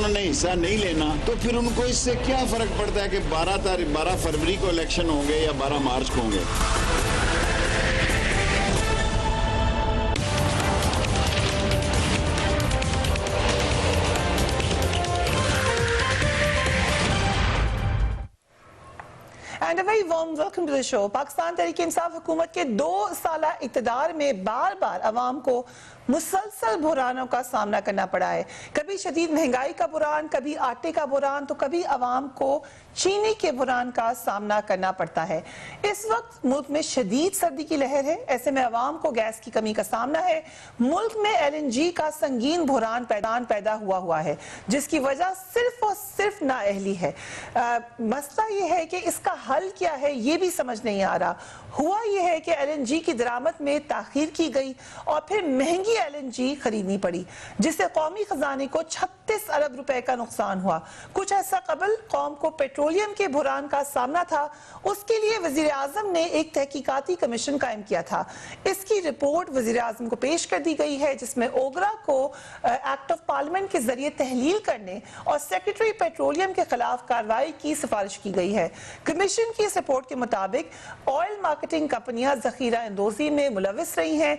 انہوں نے حصہ نہیں لینا تو پھر ان کو اس سے کیا فرق پڑتا ہے کہ 12 فروری کو الیکشن ہوں گے یا 12 مارچ کو ہوں گے. And a very warm welcome to the show. Pakistan Tehreek Insaf حکومت کے 2 سالہ اقتدار میں بار بار عوام کو مسلسل بحرانوں کا سامنا کرنا پڑا ہے. کبھی شدید مہنگائی کا بحران، کبھی آٹے کا بحران، تو کبھی عوام کو چینی کے بحران کا سامنا کرنا پڑتا ہے. اس وقت ملک میں شدید سردی کی لہر ہے. ایسے میں عوام کو گیس کی کمی کا سامنا ہے. ملک میں LNG کا سنگین بحران پیدا ہوا ہے، جس کی وجہ صرف اور صرف نااہلی ہے. مسئلہ یہ ہے کہ اس کا حل کیا ہے یہ بھی سمجھ نہیں آ رہا. ہوا یہ ہے کہ LNG کی درآمد میں تاخیر کی گئی اور پھر مہنگی LNG خریدنی پڑی، جس سے قومی خزانے کو 36 ارب روپے کا نقصان ہوا. کچھ ایسا قبل قوم کو پیٹرولیم کے بحران کا سامنا تھا. اس کے لیے وزیر اعظم نے ایک تحقیقاتی کمیشن قائم کیا تھا. اس کی رپورٹ وزیر اعظم کو پیش کر دی گئی ہے، جس میں اوگرا کو ایکٹ آف پارلیمنٹ کے ذریعے تحلیل کرنے اور سیکریٹری پیٹرولیم کے خلاف کارروائی کی سفارش کی گئی ہے. کمیشن کی اس رپورٹ کے مطابق آئل مارکیٹنگ کمپنیاں ذخیرہ اندوزی میں ملوث رہی ہیں.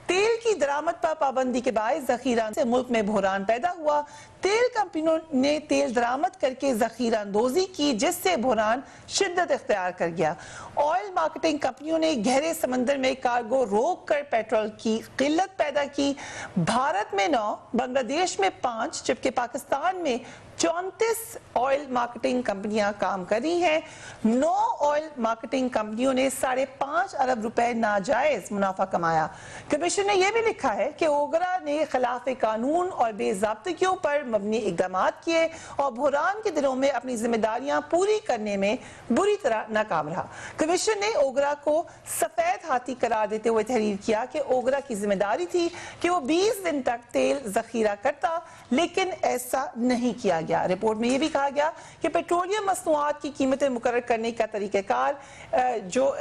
تیل کی درآمد پر پابندی کے باعث ذخیرہ سے ملک میں بحران پیدا ہوا. تیل کمپنیوں نے تیل درآمد کر کے ذخیرہ اندوزی کی، جس سے بحران شدت اختیار کر گیا. آئل مارکیٹنگ کمپنیوں نے گہرے سمندر میں کارگو روک کر پیٹرول کی قلت پیدا کی. بھارت میں 9، بنگلہ دیش میں 5، جبکہ پاکستان میں 34 آئل مارکیٹنگ کمپنیاں کام کر رہی ہیں. 9 آئل مارکیٹنگ کمپنیوں نے 5.5 ارب روپے ناجائز منافع کمایا. کمیشن نے یہ بھی لکھا ہے کہ اوگرا نے خلاف قانون اور بے ضابطگیوں پر مبنی اقدامات کیے اور بحران کے دنوں میں اپنی ذمہ داریاں پوری کرنے میں بری طرح ناکام رہا. کمیشن نے اوگرا کو سفید ہاتھی قرار دیتے ہوئے تحریر کیا کہ اوگرا کی ذمہ داری تھی کہ وہ 20 دن تک تیل ذخیرہ کرتا، لیکن ایسا نہیں کیا گیا. رپورٹ میں یہ بھی کہا گیا کہ پیٹرولیم مصنوعات کی قیمتیں مقرر کرنے کا طریقہ کار جو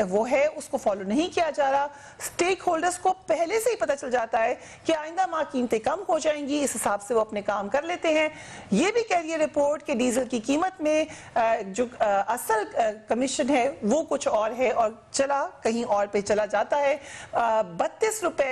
وہ ہے اس کو فالو نہیں کیا جا رہا. سٹیک ہولڈرز کو پہلے سے ہی پتہ چل جاتا ہے کہ آئندہ ماہ قیمتیں کم ہو جائیں گی، اس حساب سے وہ اپنے کام کر لیتے ہیں. یہ بھی کہہ رہی ہے رپورٹ کہ ڈیزل کی قیمت میں جو اصل کمیشن ہے وہ کچھ اور ہے اور چلا کہیں اور پہ چلا جاتا ہے. 32 روپے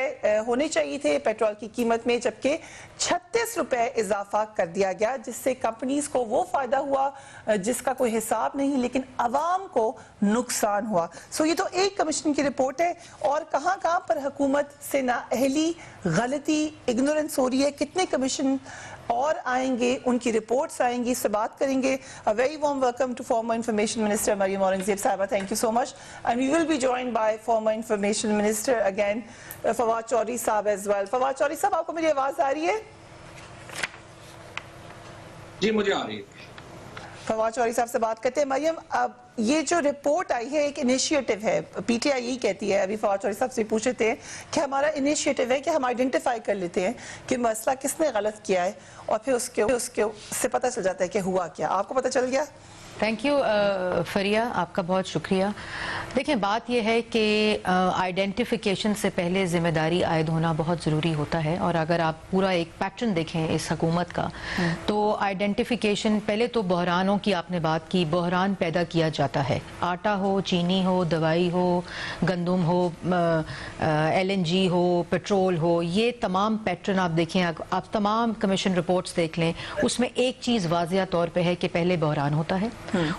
ہونے چاہیے تھے پیٹرول کی قیمت میں، جبکہ 36 روپے اضافہ کر دیا گیا، جس سے کمپنیز کو وہ فائدہ ہوا جس کا کوئی حساب نہیں، لیکن عوام کو نقصان ہوا. سو یہ تو ایک کمیشن کی رپورٹ ہے، اور کہاں کہاں پر حکومت سے نااہلی، غلطی، اگنورنس ہو رہی ہے. کتنے کمیشن اور آئیں گے، ان کی رپورٹس آئیں گی، اس سے بات کریں گے. Very warm welcome to former information minister Maryam Aurangzeb صاحبہ. Thank you so much. And we will be joined by former information minister again Fawad Chaudhry صاحب ایز ویل. فواد چودھری صاحب، آپ کو میری آواز آ رہی ہے؟ جی مجھے آ رہی ہے. فواد چودھری صاحب سے بات کرتے ہیں. مریم، اب یہ جو رپورٹ آئی ہے ایک انیشیٹو ہے، پی ٹی آئی یہی کہتی ہے، ابھی فواد چودھری صاحب سے پوچھے تھے کہ ہمارا انیشیٹو ہے کہ ہم آئیڈینٹیفائی کر لیتے ہیں کہ مسئلہ کس نے غلط کیا ہے، اور پھر اس کے سے پتہ چل جاتا ہے کہ ہوا کیا. آپ کو پتہ چل گیا؟ تھینک یو فریہ، آپ کا بہت شکریہ. دیکھیں، بات یہ ہے کہ آئیڈینٹیفیکیشن سے پہلے ذمہ داری عائد ہونا بہت ضروری ہوتا ہے. اور اگر آپ پورا ایک پیٹرن دیکھیں اس حکومت کا، تو آئیڈینٹیفیکیشن پہلے تو بحرانوں کی آپ نے بات کی، بحران پیدا کیا جاتا ہے. آٹا ہو، چینی ہو، دوائی ہو، گندم ہو، LNG ہو، پیٹرول ہو، یہ تمام پیٹرن آپ دیکھیں، آپ تمام کمیشن رپورٹس دیکھ لیں، اس میں ایک چیز واضح طور پہ ہے کہ پہلے بحران ہوتا ہے،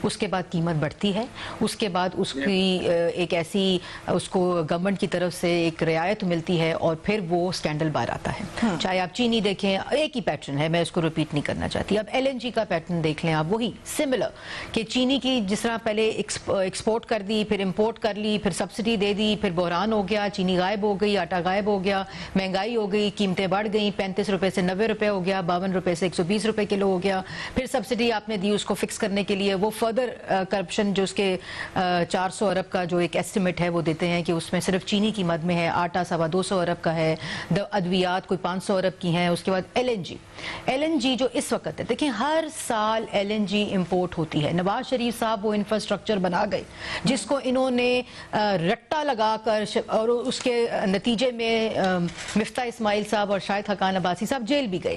اس کے بعد قیمت بڑھتی ہے، اس کے بعد اس کی ایک ایسی اس کو گورنمنٹ کی طرف سے ایک رعایت ملتی ہے، اور پھر وہ سکینڈل بار آتا ہے. چاہے آپ چینی دیکھیں، ایک ہی پیٹرن ہے، میں اس کو ریپیٹ نہیں کرنا چاہتی. اب LNG کا پیٹرن دیکھ لیں آپ، وہی سملر کہ چینی کی جس طرح پہلے ایکسپورٹ کر دی، پھر امپورٹ کر لی، پھر سبسڈی دے دی، پھر بحران ہو گیا، چینی غائب ہو گئی، آٹا غائب ہو گیا، مہنگائی ہو گئی، قیمتیں بڑھ گئیں، 35 روپے سے 90 روپے ہو گیا، 52 روپے سے 120 روپے کلو ہو گیا. پھر سبسڈی آپ نے دی اس کو فکس کرنے کے لیے، وہ فردر کرپشن جو اس کے 400 ارب کا جو ایک ایسٹیمیٹ ہے وہ دیتے ہیں کہ اس میں صرف چینی کی مد میں ہے، آٹا 250 ارب کا ہے، ادویات کوئی 500 ارب کی ہیں. اس کے بعد LNG جو اس وقت ہے، دیکھیں ہر سال LNG امپورٹ ہوتی ہے. نواز شریف صاحب وہ انفراسٹرکچر بنا گئے جس کو انہوں نے رٹا لگا کر، اور اس کے نتیجے میں مفتاح اسماعیل صاحب اور شاہد حقان عباسی صاحب جیل بھی گئے.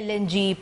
LNG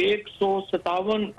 157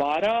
12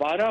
12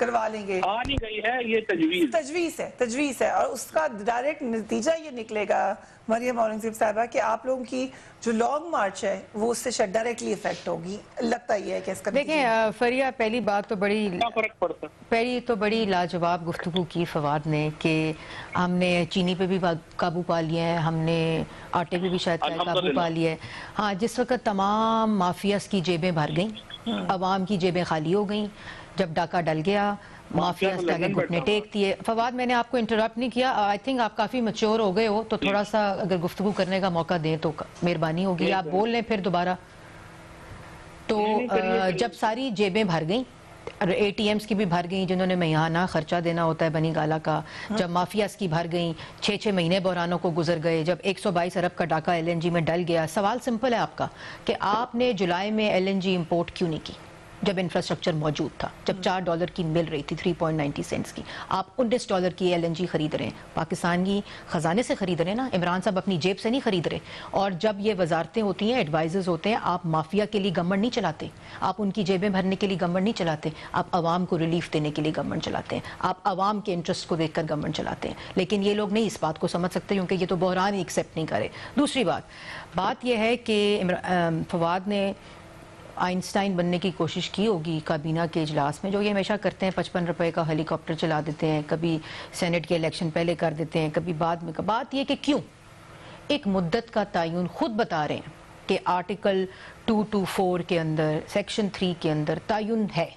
کروا لیں گے. آ نہیں گئی ہے یہ تجویز ہے اور اس کا ڈائریکٹ نتیجہ یہ نکلے گا مریم اورنگزیب صاحبہ کہ آپ لوگوں کی جو لانگ مارچ ہے وہ اس سے شاید ڈائریکٹلی افیکٹ ہوگی. لگتا یہ ہے کہ اس کا دیکھیں فریہ پہلی بات تو فرق پڑتا بڑی لاجواب گفتگو کی فواد نے کہ ہم نے چینی پہ بھی قابو پا لیا ہے, ہم نے آٹے پہ بھی شاید قابو پا لیا ہے. ہاں, جس وقت تمام مافیاز کی جیبیں بھر گئیں, عوام کی جیبیں خالی ہو گئیں, جب ڈاکہ ڈل گیا مافیاز کے آگے گھٹنے ٹیک دیے. فواد میں نے آپ کو انٹرپٹ نہیں کیا, آئی تھنک آپ کافی میچور ہو گئے ہو, تو تھوڑا سا اگر گفتگو کرنے کا موقع دیں تو مہربانی ہوگی, آپ بول لیں پھر دوبارہ. تو جب ساری جیبیں بھر گئیں, اے ٹی ایمز کی بھی بھر گئیں جنہوں نے مہیانہ خرچہ دینا ہوتا ہے بنی گالا کا, جب مافیاز کی بھر گئیں, 6 مہینے بحرانوں کو گزر گئے, جب 122 ارب کا ڈاکہ ایل این جی میں ڈل گیا, سوال سمپل ہے آپ کا کہ آپ نے جولائی میں ایل این جی امپورٹ کیوں نہیں کی جب انفراسٹرکچر موجود تھا, جب $4 کی مل رہی تھی 3.90 سینٹس کی, آپ $19 کی ایل این جی خرید رہے ہیں, پاکستان کی خزانے سے خرید رہے ہیں نا, عمران صاحب اپنی جیب سے نہیں خرید رہے. اور جب یہ وزارتیں ہوتی ہیں, ایڈوائزرز ہوتے ہیں, آپ مافیا کے لیے گورنمنٹ نہیں چلاتے, آپ ان کی جیبیں بھرنے کے لیے گورنمنٹ نہیں چلاتے, آپ عوام کو ریلیف دینے کے لیے گورنمنٹ چلاتے ہیں, آپ عوام کے انٹرسٹ کو دیکھ کر گورنمنٹ چلاتے ہیں. لیکن یہ لوگ نہیں اس بات کو سمجھ سکتے کیونکہ یہ تو بحران ہی ایکسیپٹ نہیں کرے. دوسری بات یہ ہے کہ فواد نے آئنسٹائن بننے کی کوشش کی ہوگی کابینہ کے اجلاس میں, جو یہ ہمیشہ کرتے ہیں, 55 روپے کا ہیلی کاپٹر چلا دیتے ہیں, کبھی سینٹ کے الیکشن پہلے کر دیتے ہیں, کبھی بعد میں. بات یہ کہ کیوں ایک مدت کا تعین خود بتا رہے ہیں کہ آرٹیکل 224 کے اندر, سیکشن 3 کے اندر تعین ہے,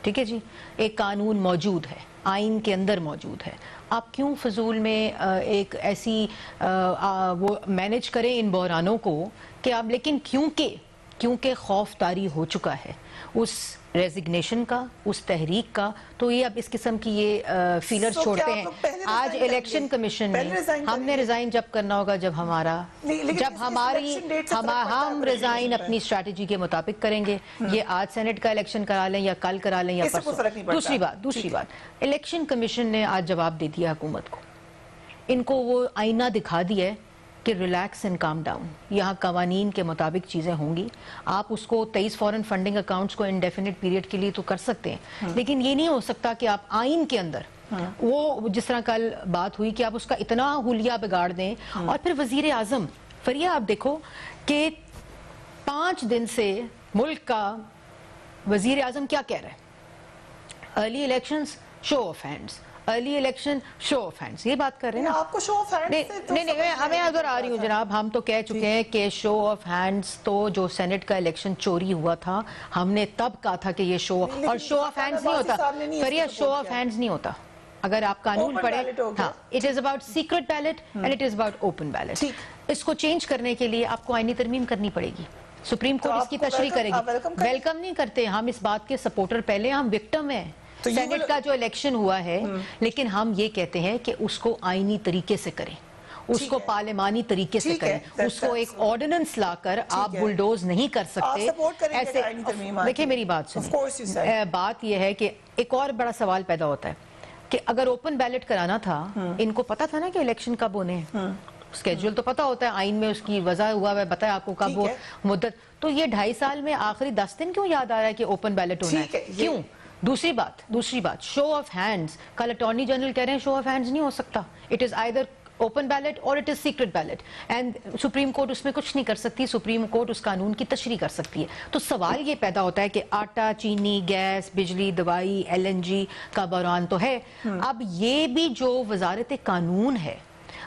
ٹھیک ہے جی, ایک قانون موجود ہے, آئین کے اندر موجود ہے, آپ کیوں فضول میں ایک ایسی وہ مینیج کریں ان بحرانوں کو کہ آپ, لیکن کیونکہ خوف طاری ہو چکا ہے اس ریزگنیشن کا, اس تحریک کا, تو یہ اب اس قسم کی یہ فیلر چھوڑتے ہیں. آج الیکشن کمشن نے, ہم نے ریزائن جب کرنا ہوگا جب ہم ریزائن اپنی اسٹریٹجی کے مطابق کریں گے. یہ آج سینٹ کا الیکشن کرا لیں یا کل کرا لیں یا پرسوں. دوسری بات, الیکشن کمیشن نے آج جواب دے دیا حکومت کو, ان کو وہ آئینہ دکھا دیا ہے کہ ریلیکس اینڈ کام ڈاؤن, یہاں قوانین کے مطابق چیزیں ہوں گی. آپ اس کو 23 فورن فنڈنگ اکاؤنٹس کو انڈیفینٹ پیریڈ کے لیے تو کر سکتے ہیں, لیکن یہ نہیں ہو سکتا کہ آپ آئین کے اندر وہ جس طرح کل بات ہوئی کہ آپ اس کا اتنا حلیہ بگاڑ دیں. اور پھر وزیر اعظم, فریہ آپ دیکھو کہ 5 دن سے ملک کا وزیر اعظم کیا کہہ رہا ہے, early elections show of hands, early election show of hands, یہ بات کر رہے ہیں نا. آپ کو شو آف ہینڈز نہیں, میں ادھر آ رہی ہوں جناب. ہم تو کہہ چکے ہیں کہ شو آف ہینڈز تو جو سینٹ کا الیکشن چوری ہوا تھا, ہم نے تب کہا تھا کہ یہ شو, اور شو آف ہینڈز نہیں ہوتا فریہ, شو آف ہینڈز نہیں ہوتا. اگر آپ قانون پڑھیں, ہاں, it is about secret ballot and it is about open ballot. اس کو چینج کرنے کے لیے آپ کو آئینی ترمیم کرنی پڑے گی, سپریم کورٹ اس کی تشریح کرے گی. ویلکم نہیں کرتے ہم اس بات کے سپورٹر, پہلے ہم وکٹم ہیں سینٹ کا جو الیکشن ہوا ہے, لیکن ہم یہ کہتے ہیں کہ اس کو آئینی طریقے سے کریں, اس کو پارلیمانی طریقے سے کریں, اس کو ایک آرڈیننس لا کر آپ بلڈوز نہیں کر سکتے ایسے. دیکھیں میری بات سنیں, بات یہ ہے کہ ایک اور بڑا سوال پیدا ہوتا ہے کہ اگر اوپن بیلٹ کرانا تھا, ان کو پتا تھا نا کہ الیکشن کب ہونے ہیں, اسکیجول تو پتا ہوتا ہے, آئین میں اس کی وضع ہوا ہے, بتایا آپ کو کب وہ مدت, تو یہ 2.5 سال میں آخری 10 دن کیوں یاد آ رہا ہے کہ اوپن بیلٹ ہونا ہے, کیوں؟ دوسری بات, شو آف ہینڈز, کل اٹارنی جنرل کہہ رہے ہیں شو آف ہینڈز نہیں ہو سکتا, it is either open ballot اور it is secret ballot, and supreme court اس میں کچھ نہیں کر سکتی, سپریم کورٹ اس قانون کی تشریح کر سکتی ہے. تو سوال یہ پیدا ہوتا ہے کہ آٹا, چینی, گیس, بجلی, دوائی, ایل این جی کا بحران تو ہے, اب یہ بھی جو وزارت قانون ہے,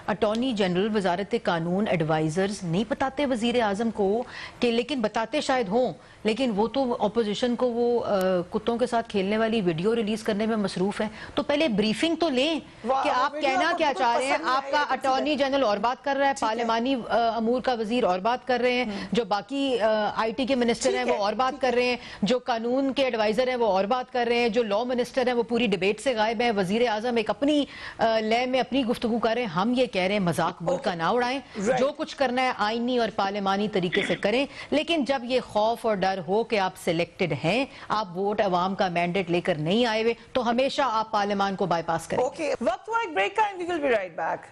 اٹارنی جنرل, وزارت قانون, ایڈوائزرز نہیں بتاتے وزیر اعظم کو, کہ لیکن بتاتے شاید ہوں, لیکن وہ تو اپوزیشن کو وہ کتوں کے ساتھ کھیلنے والی ویڈیو ریلیز کرنے میں مصروف ہیں. تو پہلے بریفنگ تو لیں کہ آپ کہنا کیا چاہ رہے ہیں. آپ کا اٹارنی جنرل اور بات کر رہا ہے, پارلیمانی امور کا وزیر اور بات کر رہے ہیں, جو باقی آئی ٹی کے منسٹر ہیں وہ اور بات کر رہے ہیں, جو قانون کے ایڈوائزر ہیں وہ اور بات کر رہے ہیں, جو لا منسٹر ہیں وہ پوری ڈیبیٹ سے غائب ہیں, وزیر اعظم ایک اپنی لے میں اپنی گفتگو کر رہے ہیں. ہم یہ کہہ رہے ہیں مذاق ملک کا نہ اڑائیں, جو کچھ کرنا ہے آئینی اور پارلیمانی طریقے سے کریں, لیکن جب یہ خوف اور ڈر ہو کہ آپ سلیکٹڈ ہیں, آپ ووٹ عوام کا مینڈیٹ لے کر نہیں آئے ہوئے, تو ہمیشہ آپ پارلیمان کو بائی پاس کریں. اوکے, وقت ہوا ایک بریک کا, and we will be right back.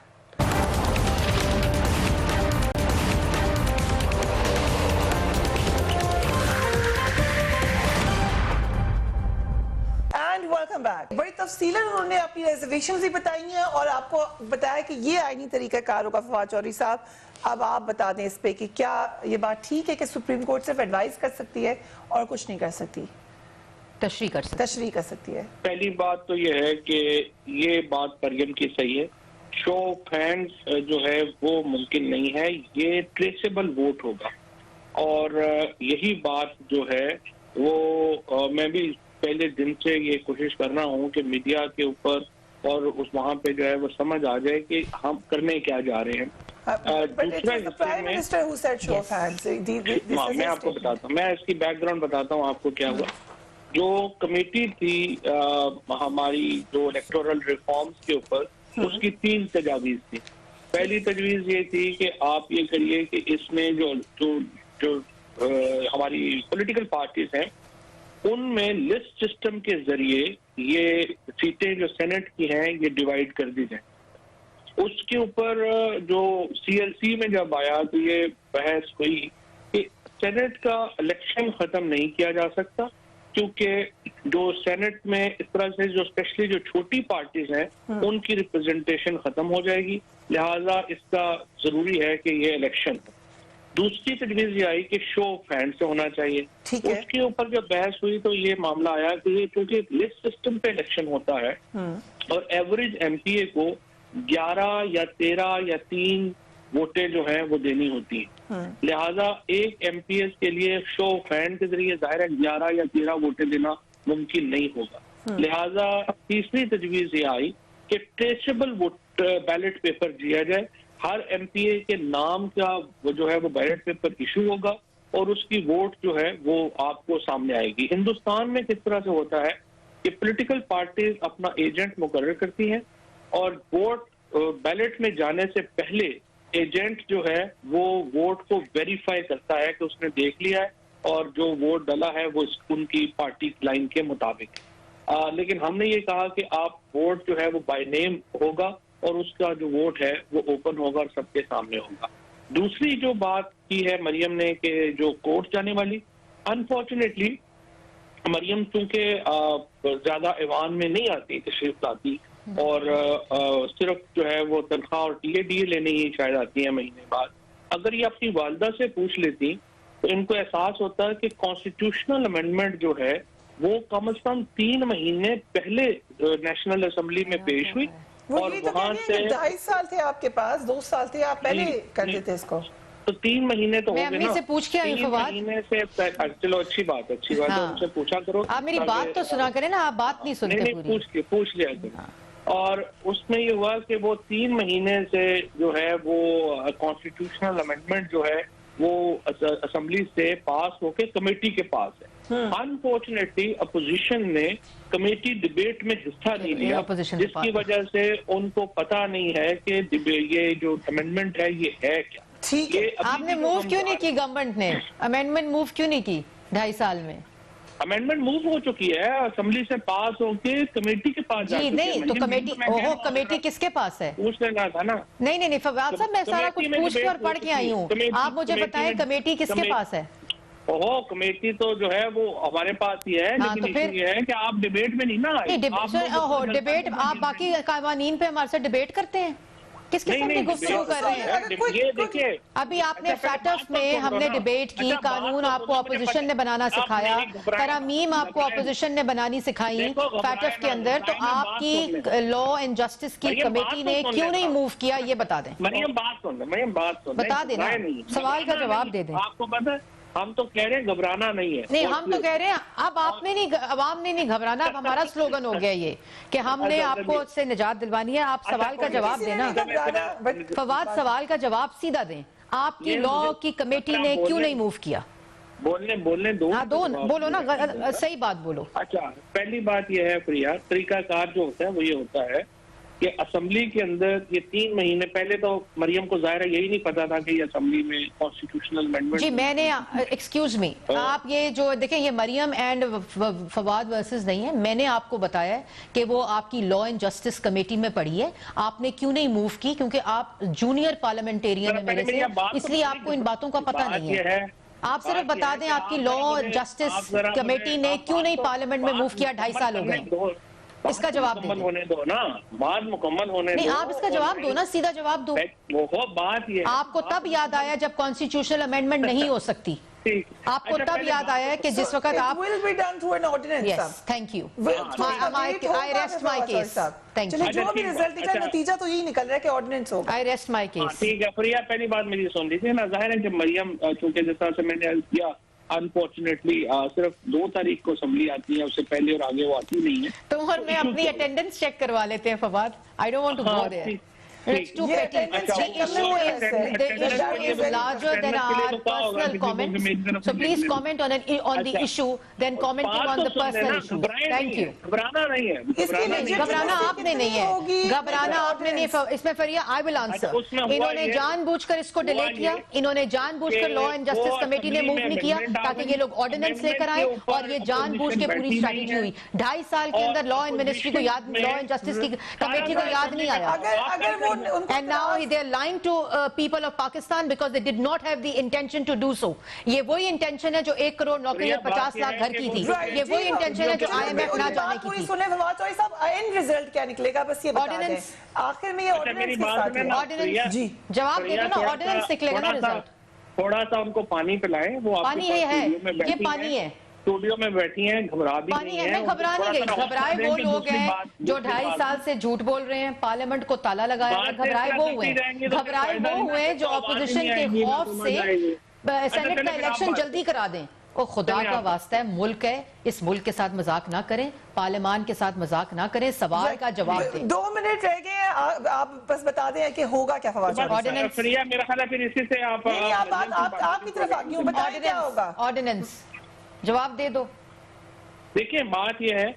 And اپنی ریزرویشنز بھی بتائی ہیں اور آپ کو بتایا کہ یہ آئینی طریقہ کار ہوگا. فواد چودھری صاحب اب آپ بتا دیں اس پہ کہ کیا یہ بات ٹھیک ہے کہ سپریم کورٹ صرف ایڈوائز کر سکتی ہے اور کچھ نہیں کر سکتی, تشریح کر سکتی ہے. پہلی بات تو یہ ہے کہ یہ بات مریم کی صحیح ہے, شو آف ہینڈز جو ہے وہ ممکن نہیں ہے, یہ ٹریسیبل ووٹ ہوگا. اور یہی بات جو ہے وہ میں بھی پہلے دن سے یہ کوشش کر رہا ہوں کہ میڈیا کے اوپر اور اس وہاں پہ جو ہے وہ سمجھ آ جائے کہ ہم کرنے کیا جا رہے ہیں. میں آپ کو بتاتا ہوں, میں اس کی بیک گراؤنڈ بتاتا ہوں آپ کو کیا ہوا. جو کمیٹی تھی ہماری جو الیکٹورل ریفارمز کے اوپر, اس کی 3 تجاویز تھی. پہلی تجویز یہ تھی کہ آپ یہ کریے کہ اس میں جو ہماری پولیٹیکل پارٹیز ہیں ان میں لسٹ سسٹم کے ذریعے یہ سیٹیں جو سینٹ کی ہیں یہ ڈیوائیڈ کر دی جائیں. اس کے اوپر جو سی ایل سی میں جب آیا تو یہ بحث ہوئی کہ سینٹ کا الیکشن ختم نہیں کیا جا سکتا کیونکہ جو سینٹ میں اس طرح سے جو اسپیشلی جو چھوٹی پارٹیز ہیں ان کی ریپرزنٹیشن ختم ہو جائے گی, لہٰذا اس کا ضروری ہے کہ یہ الیکشن ہو. دوسری تجویز یہ آئی کہ شو آف ہینڈ سے ہونا چاہیے. اس کے اوپر جب بحث ہوئی تو یہ معاملہ آیا کہ یہ کیونکہ لسٹ سسٹم پہ الیکشن ہوتا ہے اور ایوریج ایم پی اے کو 11 یا 13 یا 3 ووٹیں جو ہیں وہ دینی ہوتی ہیں, لہٰذا ایک ایم پی ایس کے لیے شو آف ہینڈ کے ذریعے ظاہر ہے 11 یا 13 ووٹیں دینا ممکن نہیں ہوگا. لہٰذا تیسری تجویز یہ آئی کہ ٹریسیبل بیلٹ پیپر دیا جائے, ہر ایم پی اے کے نام کا وہ جو ہے وہ بیلٹ پیپر ایشو ہوگا اور اس کی ووٹ جو ہے وہ آپ کو سامنے آئے گی. ہندوستان میں کس طرح سے ہوتا ہے کہ پولیٹیکل پارٹیز اپنا ایجنٹ مقرر کرتی ہیں اور ووٹ بیلٹ میں جانے سے پہلے ایجنٹ جو ہے وہ ووٹ کو ویریفائی کرتا ہے کہ اس نے دیکھ لیا ہے اور جو ووٹ ڈالا ہے وہ ان کی پارٹی لائن کے مطابق. لیکن ہم نے یہ کہا کہ آپ ووٹ جو ہے وہ بائی نیم ہوگا اور اس کا جو ووٹ ہے وہ اوپن ہوگا اور سب کے سامنے ہوگا. دوسری جو بات کی ہے مریم نے کہ جو کورٹ جانے والی, انفارچونیٹلی مریم چونکہ زیادہ ایوان میں نہیں آتی, تشریف لاتی اور صرف جو ہے وہ تنخواہ اور ٹی اے لینے ہی شاید آتی ہیں مہینے بعد. اگر یہ اپنی والدہ سے پوچھ لیتی تو ان کو احساس ہوتا ہے کہ کانسٹیٹیوشنل امینڈمنٹ جو ہے وہ کم از کم 3 مہینے پہلے نیشنل اسمبلی میں پیش ہوئی اور وہاں سے 2.5 سال تھے آپ کے پاس, 2 سال تھے, آپ پہلے کر دیتے اس کو. تو 3 مہینے تو ہو گئے نا. میں امی سے پوچھ کے آئی فواد. 3 مہینے سے چلو اچھی بات ہے ان سے پوچھا کرو. آپ میری بات تو سنا کریں نا, آپ بات نہیں سنتے پوری. پوچھ لیا کرو. اور اس میں یہ ہوا کہ وہ 3 مہینے سے جو ہے وہ کانسٹیٹیوشنل امینڈمنٹ جو ہے وہ اسمبلی سے پاس ہو کے کمیٹی کے پاس ہے. انفارچونیٹلی اپوزیشن نے کمیٹی ڈبیٹ میں حصہ نہیں لیا, جس کی وجہ سے ان کو پتا نہیں ہے کہ یہ جو امینڈمنٹ ہے یہ ہے کیا. آپ نے موو کیوں نہیں کی, گورنمنٹ نے امینڈمنٹ موو کیوں نہیں کی 2.5 سال میں؟ امینڈمنٹ موو ہو چکی ہے, اسمبلی سے پاس ہو کے کمیٹی کے پاس جا چکی ہے. جی نہیں تو کمیٹی کس کے پاس ہے؟ پوچھ لینا تھا نا. نہیں فواد صاحب, میں سارا کچھ پوچھ کے اور پڑھ کے آئی ہوں, آپ مجھے بتائیں کمیٹی کس کے پاس ہے؟ کمیٹی تو جو ہے وہ ہمارے پاس ہی ہے, لیکن یہ ہے کہ آپ ڈیبیٹ میں نہیں نا آئے. ڈیبیٹ آپ باقی قوانین پہ ہمارے سے ڈیبیٹ کرتے ہیں, کس قسم کی گفتگو کر رہے ہیں؟ ابھی آپ نے فیٹف میں ہم نے ڈیبیٹ کی, قانون آپ کو اپوزیشن نے بنانا سکھایا, ترامیم آپ کو اپوزیشن نے بنانی سکھائی فیٹف کے اندر, تو آپ کی لا اینڈ جسٹس کی کمیٹی نے کیوں نہیں موو کیا یہ بتا دیں. مریم بات سن, بتا دینا, سوال کا جواب دے دیں. آپ کو پتہ ہے ہم تو کہہ رہے ہیں گھبرانا نہیں ہے. نہیں ہم تو کہہ رہے ہیں اب آپ نے نہیں, عوام نے نہیں گھبرانا, اب ہمارا سلوگن ہو گیا یہ کہ ہم نے آپ کو اس سے نجات دلوانی ہے. آپ سوال کا جواب دینا فواد, سوال کا جواب سیدھا دیں. آپ کی لا کی کمیٹی نے کیوں نہیں موو کیا؟ بولنے دو. ہاں بولو نا, صحیح بات بولو. اچھا, پہلی بات یہ ہے پریا, طریقہ کار جو ہوتا ہے وہ یہ ہوتا ہے کہ اسمبلی کے اندر یہ 3 مہینے پہلے تو مریم کو ظاہر ہے یہی نہیں پتا تھا کہ یہ اسمبلی میں کانسٹیٹیوشنل امینڈمنٹ. جی میں نے, ایکسکیوز می, آپ یہ جو دیکھیں یہ مریم اینڈ فواد ورسز نہیں ہے, میں نے آپ کو بتایا کہ وہ آپ کی لا اینڈ جسٹس کمیٹی میں پڑھی ہے. آپ نے کیوں نہیں موو کی؟ کیونکہ آپ جونیئر پارلیمنٹیرین ہیں میرے سے, اس لیے آپ کو ان باتوں کا پتہ نہیں ہے. آپ صرف بتا دیں آپ کی لا جسٹس کمیٹی نے کیوں نہیں پارلیمنٹ میں موو کیا, 2.5 سال ہو گئے. اس کا جواب دے مکمل دیں. ہونے دو نا, بات مکمل ہونے نہیں دو. آپ اس کا جواب دو نا, سیدھا جواب دو. وہ بات یہ ہے, آپ کو تب یاد آیا جب کانسٹیٹیوشنل امینڈمنٹ نہیں ہو سکتی, آپ کو تب یاد آیا ہے کہ جس وقت آپ, It will be done through an ordinance. yes, صاحب. thank you. I rest my case. Thank you. چلے جو بھی ٹھیک ہے. رزلٹ نکلا, اچھا. نتیجہ تو یہی نکل رہا ہے کہ آرڈیننس ہوگا. I rest my case. ٹھیک ہے فریہ, پہلی بات میری سن لیجیے نا. ظاہر ہے کہ مریم چونکہ جس طرح سے میں نے عرض کیا, انفارچونیٹلی صرف 2 تاریخ کو اسمبلی آتی ہے, اس سے پہلے اور آگے وہ آتی نہیں ہے. تم اور میں اپنی اٹینڈنس چیک کروا لیتے ہیں Fawad. I don't want to go there. It's too یہ petty. attendance The check کرنے issue ہوئے is, ایسے. the That issue is is larger than our personal comments. So please comment on the issue, then commenting on the personal issue. Thank you. گھبرانا نہیں ہے, گھبرانا آپ نے نہیں ہے, گھبرانا آپ نے نہیں. اس میں فریہ I will answer. انہوں نے جان بوجھ کر اس کو ڈیلے کیا, انہوں نے جان بوجھ کر لا اینڈ جسٹس کمیٹی نے موو نہیں کیا تاکہ یہ لوگ آرڈیننس لے کر آئے, اور یہ جان بوجھ کے پوری اسٹریٹجی ہوئی. 2.5 سال کے اندر لا اینڈ منسٹری کو یاد, لا اینڈ جسٹس کی کمیٹی کو یاد نہیں آیا. اگر وہ And now they are lying to people of Pakistan because they did not have the intention to do so. یہ وہی انٹینشن ہے جو 1 کروڑ نوکریاں 50 لاکھ گھر کی تھی. یہ وہی انٹینشن ہے جو IMF نہ جانے کی تھی. سنیں فواد چوہدری صاحب, اینڈ رزلٹ کیا نکلے گا بس یہ بتا دیں. آخر میں یہ آرڈیننس کے ساتھ ہے. آرڈیننس, جی جواب دے دو نا, آرڈیننس نکلے گا نا رزلٹ. تھوڑا سا ان کو پانی پلائیں. وہ پانی ہے, یہ پانی ہے, اسٹوڈیو میں بیٹھی ہیں, گھبرا بھی پانی ہے. میں گھبرا نہیں گئی, گھبرائے وہ لوگ ہیں جو 2.5 سال سے جھوٹ بول رہے ہیں, پارلیمنٹ کو تالا لگایا ہے. گھبرائے وہ ہوئے, گھبرائے وہ ہوئے جو اپوزیشن کے خوف سے سینٹ کا الیکشن جلدی کرا دیں. او خدا کا واسطہ ہے, ملک ہے, اس ملک کے ساتھ مذاق نہ کریں, پارلیمان کے ساتھ مذاق نہ کریں, سوال کا جواب دیں. 2 منٹ رہ گئے ہیں, آپ بس بتا دیں کہ ہوگا کیا فواد چوہدری. فریہ میرا خیال ہے پھر اسی سے آپ نہیں آپ کی طرف آ گئی ہوں, بتائیں کیا ہوگا. آرڈیننس جواب دے دو. دیکھیں بات یہ ہے,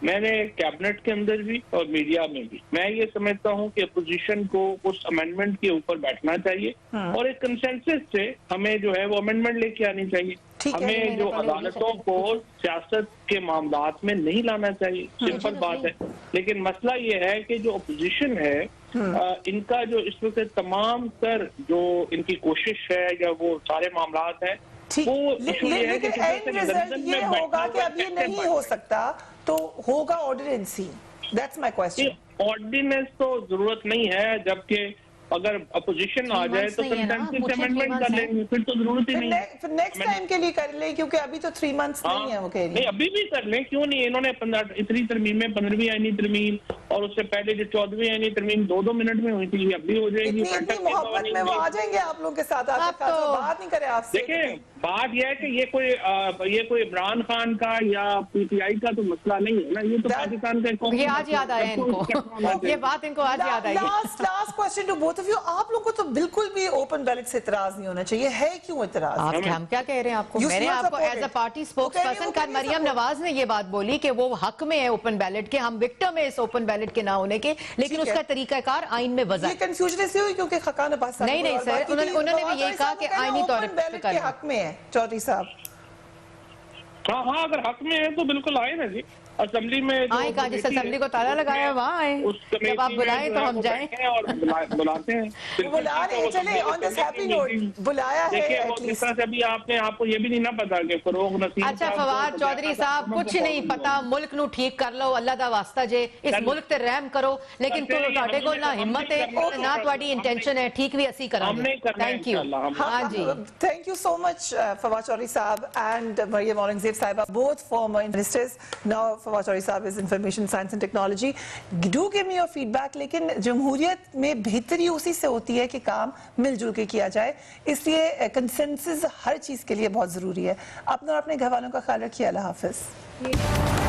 میں نے کیبنٹ کے اندر بھی اور میڈیا میں بھی میں یہ سمجھتا ہوں کہ اپوزیشن کو اس امینڈمنٹ کے اوپر بیٹھنا چاہیے, اور ایک کنسنسس سے ہمیں جو ہے وہ امینڈمنٹ لے کے آنی چاہیے. ہمیں جو عدالتوں کو سیاست کے معاملات میں نہیں لانا چاہیے, سمپل بات ہے. لیکن مسئلہ یہ ہے کہ جو اپوزیشن ہے, ان کا جو اس وقت تمام تر جو ان کی کوشش ہے یا وہ سارے معاملات ہیں, لیکن اینڈ رزلٹ یہ ہوگا کہ اب یہ نہیں ہو سکتا تو ہوگا ordinance he. That's my question. Ordinance تو ضرورت نہیں ہے, جبکہ اگر اپوزیشن آ جائے تو کنسنسس امینڈمنٹ کر لیں گے, پھر تو ضرورت ہی نہیں ہے. پھر نیکسٹ ٹائم کے لیے کر لیں, کیونکہ ابھی تو 3 months نہیں ہے. وہ کہہ رہی نہیں, ابھی بھی کر لیں, کیوں نہیں. انہوں نے اتنی ترمیمیں, 15ویں آئینی ترمیم اور اس سے پہلے جو 14ویں آئینی ترمیم 2 منٹ میں ہوئی تھی, اب بھی ہو جائے گی. اتنی محبت میں وہ آ جائیں گے آپ لوگوں کے ساتھ, بات نہیں کرے آپ سے. دیکھیں بات یہ ہے کہ یہ کوئی عمران خان کا یا PTI کا تو مسئلہ نہیں ہے نا, یہ تو پاکستان کا. یہ آج یاد آیا ان کو, یہ بات ان کو آج یاد آئی. Last question to both of you, آپ لوگوں کو تو بالکل بھی اوپن بیلٹ سے اعتراض نہیں ہونا چاہیے, ہے کیوں اعتراض؟ ہم کیا کہہ رہے ہیں آپ کو؟ میں نے آپ کو as a party spokes person کہا, مریم نواز نے یہ بات بولی کہ وہ حق میں ہے اوپن بیلٹ کے, ہم وکٹم ہے اس اوپن بیلٹ کے نہ ہونے کے, لیکن اس کا طریقہ کار آئین میں وضع ہے. یہ کنفیوژن اس لیے ہوئی کیونکہ خاقان عباس صاحب نہیں سر, انہوں نے بھی یہی کہا کہ آئینی طور پر کے حق میں ہے. چودھری صاحب ہاں اگر حق میں ہے تو بالکل آئے نا جی, اسمبلی میں آئیں کہا جس اسمبلی کو تالا لگایا وہاں آئیں, جب آپ بلائیں تو ہم جائیں. اور بلاتے ہیں, بلا رہے ہیں. چلیں آن دس ہیپی نوٹ بلایا ہے. دیکھیں وہ جس طرح سے ابھی آپ کو یہ بھی نہیں نہ پتا کہ فروغ نسیم. اچھا فواد چودھری صاحب, کچھ نہیں پتا, ملک نو ٹھیک کر لو, اللہ دا واسطہ جے, اس ملک تے رحم کرو, لیکن تواڈے کول نہ ہمت ہے نہ تواڈی انٹینشن ہے, ٹھیک بھی اسی کریں گے. Thank you. ہاں جی, thank you so much Fawad Chaudhry Saab and Maryam Aurangzeb Sahiba, both former ministers. Now Fawad Chaudhry Saab is Information Science and Technology. Do give me your feedback. لیکن جمہوریت میں بہتری اسی سے ہوتی ہے کہ کام مل جل کے کیا جائے, اس لیے کنسنسس ہر چیز کے لیے بہت ضروری ہے. اپنا اور اپنے گھر والوں کا خیال رکھیے. اللہ حافظ.